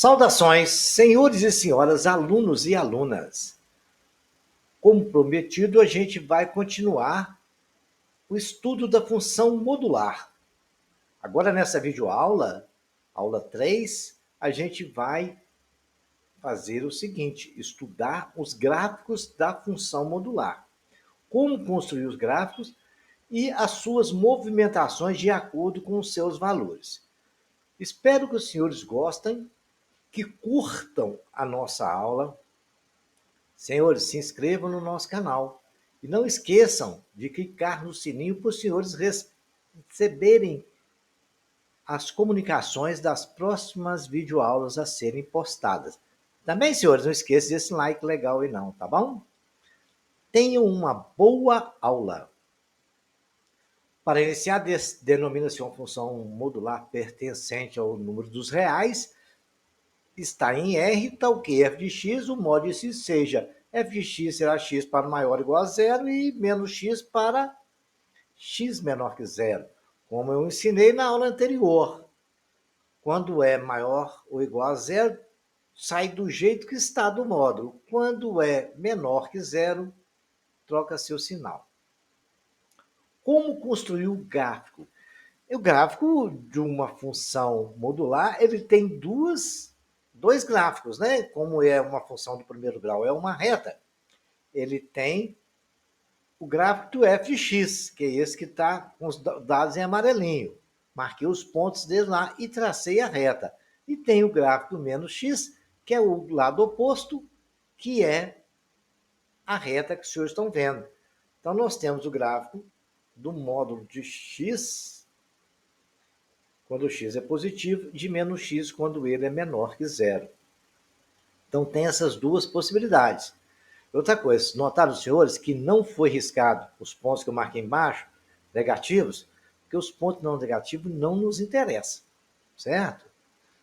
Saudações, senhores e senhoras, alunos e alunas. Como prometido, a gente vai continuar o estudo da função modular. Agora, nessa videoaula, aula 3, a gente vai fazer o seguinte: estudar os gráficos da função modular. Como construir os gráficos e as suas movimentações de acordo com os seus valores. Espero que os senhores gostem, que curtam a nossa aula. Senhores, se inscrevam no nosso canal e não esqueçam de clicar no sininho para os senhores receberem as comunicações das próximas videoaulas a serem postadas. Também, senhores, não esqueçam desse like legal aí não, tá bom? Tenham uma boa aula. Para iniciar, denomina-se uma função modular pertencente ao número dos reais. Está em R, tal que f de x, o mod de x seja f de x será x para maior ou igual a zero e menos x para x menor que zero, como eu ensinei na aula anterior. Quando é maior ou igual a zero, sai do jeito que está do módulo. Quando é menor que zero, troca seu sinal. Como construir o gráfico? O gráfico de uma função modular, ele tem dois gráficos, né? Como é uma função de primeiro grau, é uma reta. Ele tem o gráfico do f de x, que é esse que está com os dados em amarelinho. Marquei os pontos dele lá e tracei a reta. E tem o gráfico do menos x, que é o lado oposto, que é a reta que os senhores estão vendo. Então, nós temos o gráfico do módulo de x, quando o x é positivo, de menos x quando ele é menor que zero. Então, tem essas duas possibilidades. Outra coisa, notaram os senhores que não foi riscado os pontos que eu marquei embaixo, negativos, porque os pontos não negativos não nos interessam, certo?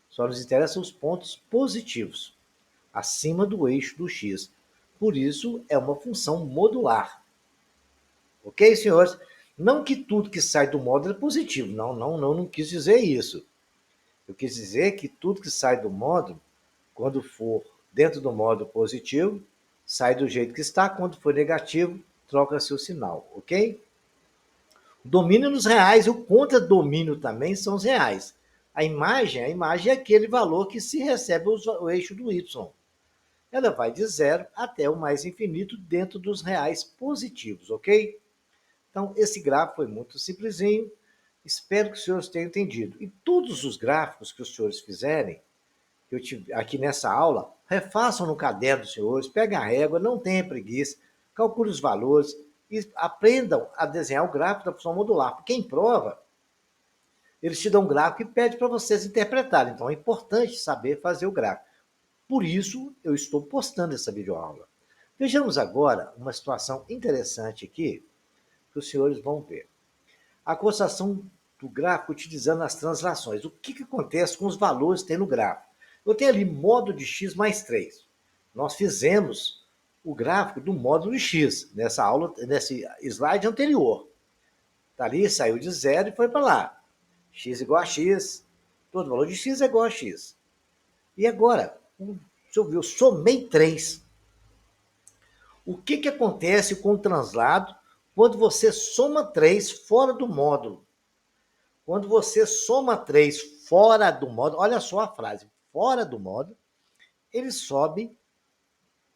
Só nos interessam os pontos positivos, acima do eixo do x. Por isso, é uma função modular. Ok, senhores? Não que tudo que sai do módulo é positivo. Não quis dizer isso. Eu quis dizer que tudo que sai do módulo, quando for dentro do módulo positivo, sai do jeito que está. Quando for negativo, troca seu sinal, ok? O domínio nos reais e o contradomínio também são os reais. A imagem é aquele valor que se recebe o eixo do y. Ela vai de zero até o mais infinito dentro dos reais positivos, ok? Então, esse gráfico foi muito simplesinho. Espero que os senhores tenham entendido. E todos os gráficos que os senhores fizerem, que eu tive aqui nessa aula, refaçam no caderno dos senhores, peguem a régua, não tenham preguiça, calcule os valores e aprendam a desenhar o gráfico da função modular. Porque em prova, eles te dão um gráfico e pedem para vocês interpretarem. Então, é importante saber fazer o gráfico. Por isso, eu estou postando essa videoaula. Vejamos agora uma situação interessante aqui, que os senhores vão ver. A construção do gráfico utilizando as translações. O que acontece com os valores que tem no gráfico? Eu tenho ali módulo de x mais 3. Nós fizemos o gráfico do módulo de x nessa aula, nesse slide anterior. Está ali, saiu de zero e foi para lá. X igual a x, todo valor de x é igual a x. E agora, deixa eu ver, eu somei 3. O que acontece com o translado quando você soma 3 fora do módulo? Quando você soma 3 fora do módulo, olha só a frase, fora do módulo, ele sobe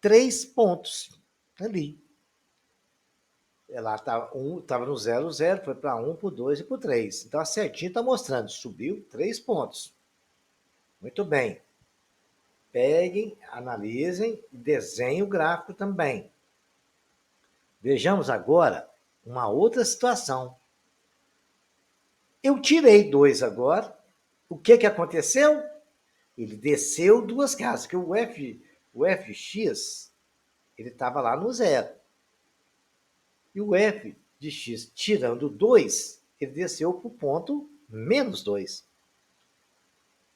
3 pontos ali. Ela estava no 0, 0, foi para 1, para 2 e para 3. Então a setinha está mostrando, subiu 3 pontos. Muito bem. Peguem, analisem, desenhem o gráfico também. Vejamos agora uma outra situação. Eu tirei 2 agora. O que aconteceu? Ele desceu 2 casas, que o fx, ele estava lá no 0. E o f de x tirando 2, ele desceu para o ponto menos 2.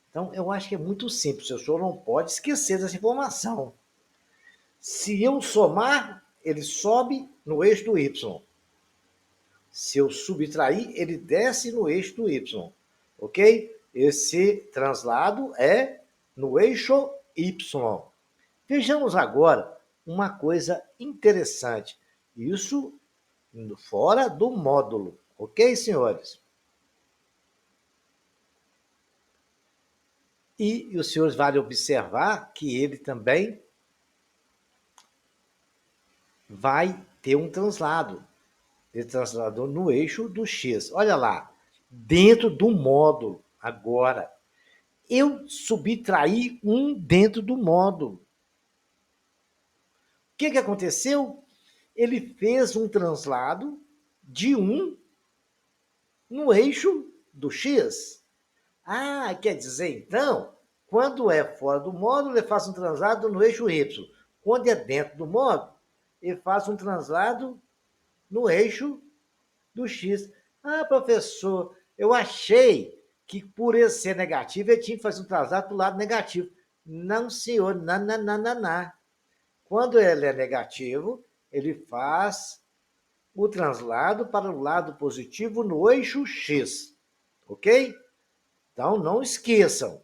Então, eu acho que é muito simples. O senhor não pode esquecer dessa informação. Se eu somar, ele sobe no eixo do y. Se eu subtrair, ele desce no eixo do y. Ok? Esse translado é no eixo Y. Vejamos agora uma coisa interessante. Isso fora do módulo, ok, senhores? E os senhores vale observar que ele também vai ter um translado. Ele transladou no eixo do X. Olha lá, dentro do módulo. Agora, eu subtraí um dentro do módulo. O que aconteceu? Ele fez um translado de 1 no eixo do X. Ah, quer dizer, então, quando é fora do módulo, ele faz um translado no eixo Y. Quando é dentro do módulo, ele faz um translado no eixo do X. Ah, professor, eu achei que por ele ser negativo, ele tinha que fazer um translado para o lado negativo. Não, senhor, não, não, não, não, não. Quando ele é negativo, ele faz o translado para o lado positivo no eixo X. Ok? Então, não esqueçam.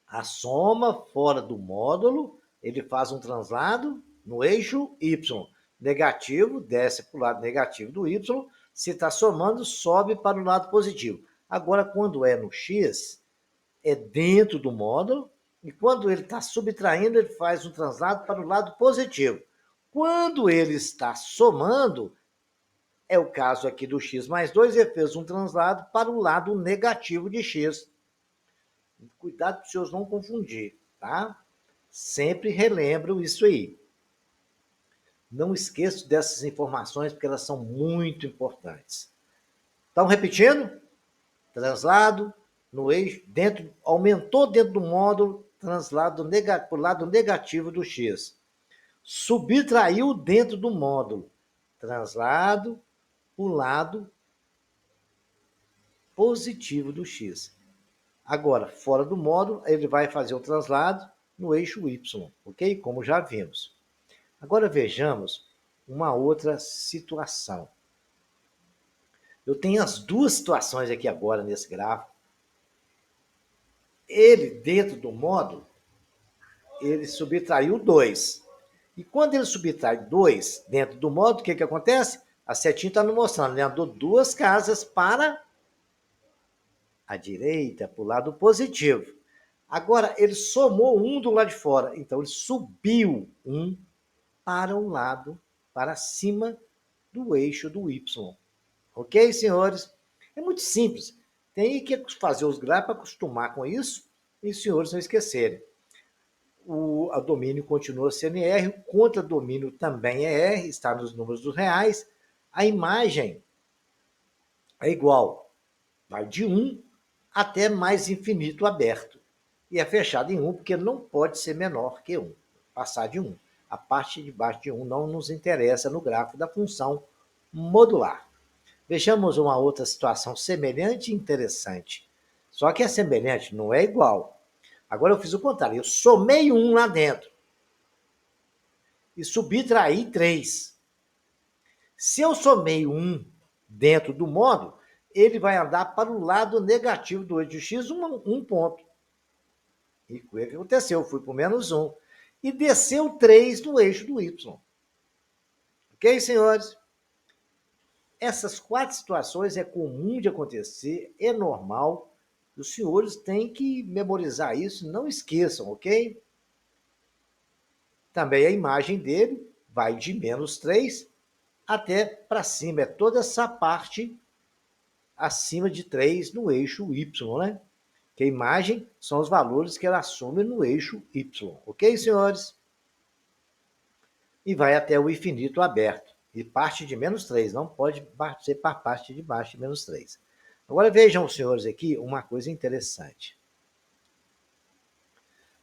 A soma fora do módulo, ele faz um translado no eixo Y. Negativo, desce para o lado negativo do Y. Se está somando, sobe para o lado positivo. Agora, quando é no X, é dentro do módulo. E quando ele está subtraindo, ele faz um translado para o lado positivo. Quando ele está somando, é o caso aqui do x mais 2, ele fez um translado para o lado negativo de x. Cuidado para os senhores não confundir, tá? Sempre relembro isso aí. Não esqueço dessas informações, porque elas são muito importantes. Então, repetindo, translado no eixo, dentro, aumentou dentro do módulo, translado para o lado negativo do x. Subtraiu dentro do módulo, translado para o lado positivo do x. Agora, fora do módulo, ele vai fazer o translado no eixo Y, ok? Como já vimos. Agora vejamos uma outra situação. Eu tenho as duas situações aqui agora nesse gráfico. Ele, dentro do módulo, ele subtraiu 2. E quando ele subtrai 2 dentro do módulo, o que acontece? A setinha está nos mostrando, ele andou 2 casas para a direita, para o lado positivo. Agora, ele somou 1 do lado de fora, então ele subiu 1 para o lado, para cima do eixo do Y. Ok, senhores? É muito simples. Tem que fazer os gráficos para acostumar com isso e os senhores não esquecerem. O domínio continua sendo R, o contra-domínio também é R, está nos números dos reais. A imagem é igual, vai de 1 até mais infinito aberto. E é fechado em 1 porque não pode ser menor que 1, passar de 1. A parte de baixo de 1 não nos interessa no gráfico da função modular. Vejamos uma outra situação semelhante e interessante. Só que é semelhante, não é igual. Agora eu fiz o contrário, eu somei 1 lá dentro e subtraí 3. Se eu somei 1 dentro do módulo, ele vai andar para o lado negativo do eixo x, um ponto. E o que aconteceu? Eu fui para o menos 1 e desceu 3 no eixo do y. Ok, senhores? Essas 4 situações é comum de acontecer, é normal. Os senhores têm que memorizar isso, não esqueçam, ok? Também a imagem dele vai de menos 3 até para cima. É toda essa parte acima de 3 no eixo y, né? Que a imagem são os valores que ela assume no eixo y. Ok, senhores? E vai até o infinito aberto. E parte de menos 3, não pode ser para a parte de baixo de menos 3. Agora vejam, senhores, aqui uma coisa interessante.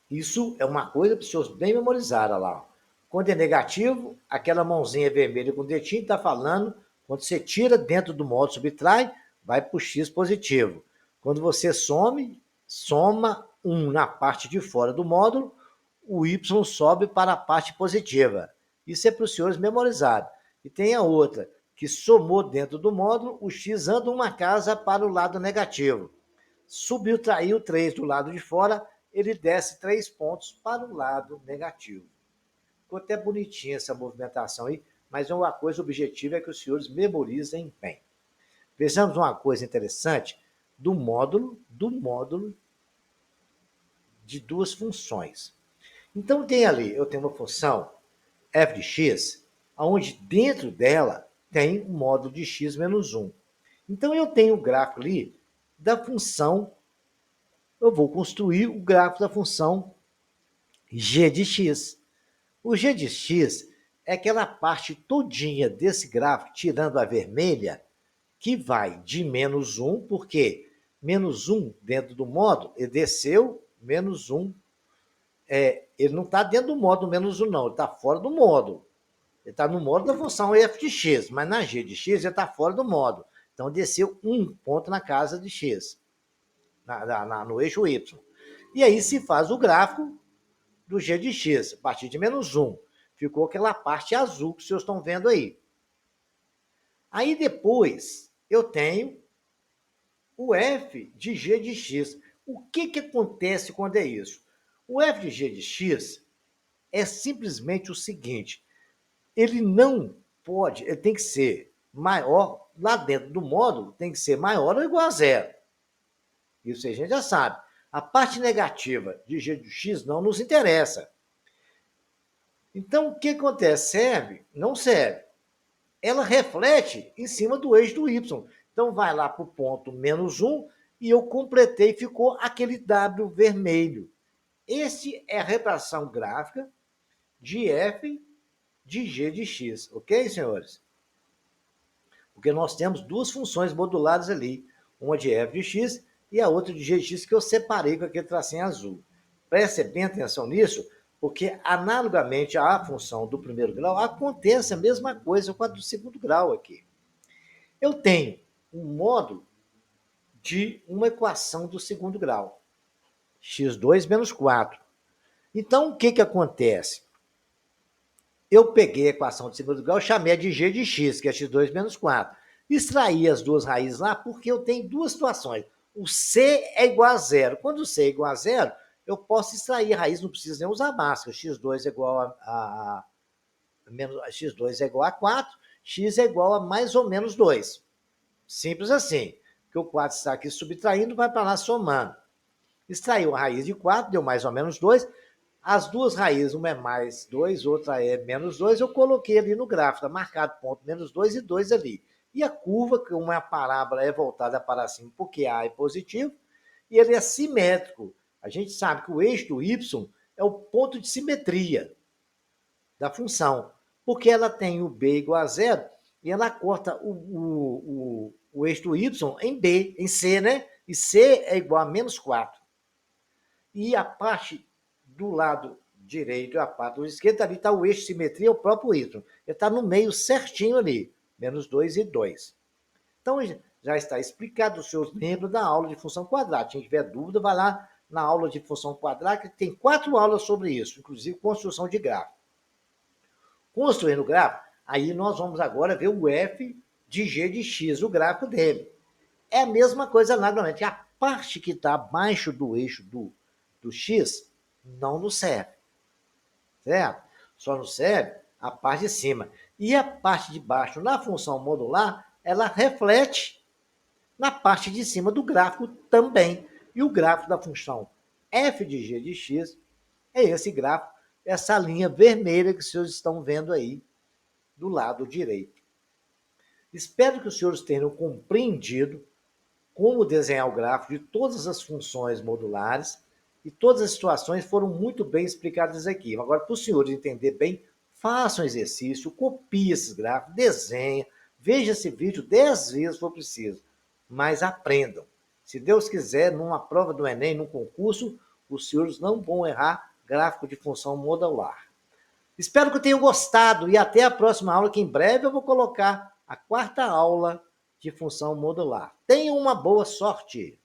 Isso é uma coisa para os senhores bem memorizarem lá. Quando é negativo, aquela mãozinha vermelha com o dedinho está falando, quando você tira dentro do módulo, subtrai, vai para o x positivo. Quando você soma 1 na parte de fora do módulo, o y sobe para a parte positiva. Isso é para os senhores memorizarem. E tem a outra, que somou dentro do módulo, o x anda uma casa para o lado negativo. Subiu, traiu 3 do lado de fora, ele desce 3 pontos para o lado negativo. Ficou até bonitinha essa movimentação aí, mas uma coisa objetiva é que os senhores memorizem bem. Vejamos uma coisa interessante do módulo de duas funções. Então, eu tenho uma função f de x, onde dentro dela tem um módulo de x menos 1. Então, eu tenho o gráfico ali da função, eu vou construir o gráfico da função g de x. O g de x é aquela parte todinha desse gráfico, tirando a vermelha, que vai de menos 1, porque menos 1 dentro do módulo, ele desceu, menos 1, ele não está dentro do módulo menos 1, não, ele está fora do módulo. Ele está no módulo da função f de x, mas na g de x ele está fora do módulo. Então, desceu 1 ponto na casa de x, no eixo y. E aí se faz o gráfico do g de x, a partir de menos 1. Ficou aquela parte azul que vocês estão vendo aí. Aí depois eu tenho o f de g de x. O que acontece quando é isso? O f de g de x é simplesmente o seguinte, ele não pode, ele tem que ser maior, lá dentro do módulo, tem que ser maior ou igual a zero. Isso a gente já sabe. A parte negativa de g de x não nos interessa. Então, o que acontece? Serve? Não serve. Ela reflete em cima do eixo do y. Então, vai lá para o ponto menos 1 e eu completei, ficou aquele W vermelho. Esse é a representação gráfica de f de g de x. Ok, senhores? Porque nós temos duas funções modulares ali. Uma de f de x e a outra de g de x que eu separei com aquele tracinho azul. Preste bem atenção nisso, porque analogamente à função do primeiro grau, acontece a mesma coisa com a do segundo grau aqui. Eu tenho um módulo de uma equação do segundo grau, x2 menos 4. Então, o que acontece? Eu peguei a equação de segundo grau, chamei de g de x, que é x2 menos 4. Extraí as duas raízes lá, porque eu tenho duas situações. O c é igual a zero. Quando o c é igual a zero, eu posso extrair a raiz, não preciso nem usar máscara. x2 é igual x2 é igual a 4, x é igual a mais ou menos 2. Simples assim. Porque o 4 está aqui subtraindo, vai para lá somando. Extraiu a raiz de 4, deu mais ou menos 2. As duas raízes, uma é mais 2, outra é menos 2, eu coloquei ali no gráfico, está marcado ponto menos 2 e 2 ali. E a curva, que uma parábola é voltada para cima porque A é positivo, e ele é simétrico. A gente sabe que o eixo do y é o ponto de simetria da função, porque ela tem o b igual a zero e ela corta o eixo do y em b, em c, né? E c é igual a menos 4. E a parte do lado direito, a parte do esquerdo, ali está o eixo de simetria, o próprio y. Ele está no meio certinho ali, menos 2 e 2. Então, já está explicado, os senhores lembram da aula de função quadrada. Se tiver dúvida, vai lá na aula de função quadrada, que tem 4 aulas sobre isso, inclusive construção de gráfico. Construindo o gráfico, aí nós vamos agora ver o f de g de x, o gráfico dele. É a mesma coisa, naturalmente. A parte que está abaixo do eixo do x não nos serve, certo? Só nos serve a parte de cima. E a parte de baixo, na função modular, ela reflete na parte de cima do gráfico também. E o gráfico da função f de g de x é esse gráfico, essa linha vermelha que os senhores estão vendo aí do lado direito. Espero que os senhores tenham compreendido como desenhar o gráfico de todas as funções modulares, e todas as situações foram muito bem explicadas aqui. Agora, para os senhores entenderem bem, façam um exercício, copiem esses gráficos, desenhem, veja esse vídeo 10 vezes se for preciso, mas aprendam. Se Deus quiser, numa prova do Enem, num concurso, os senhores não vão errar gráfico de função modular. Espero que tenham gostado e até a próxima aula, que em breve eu vou colocar a 4ª aula de função modular. Tenham uma boa sorte!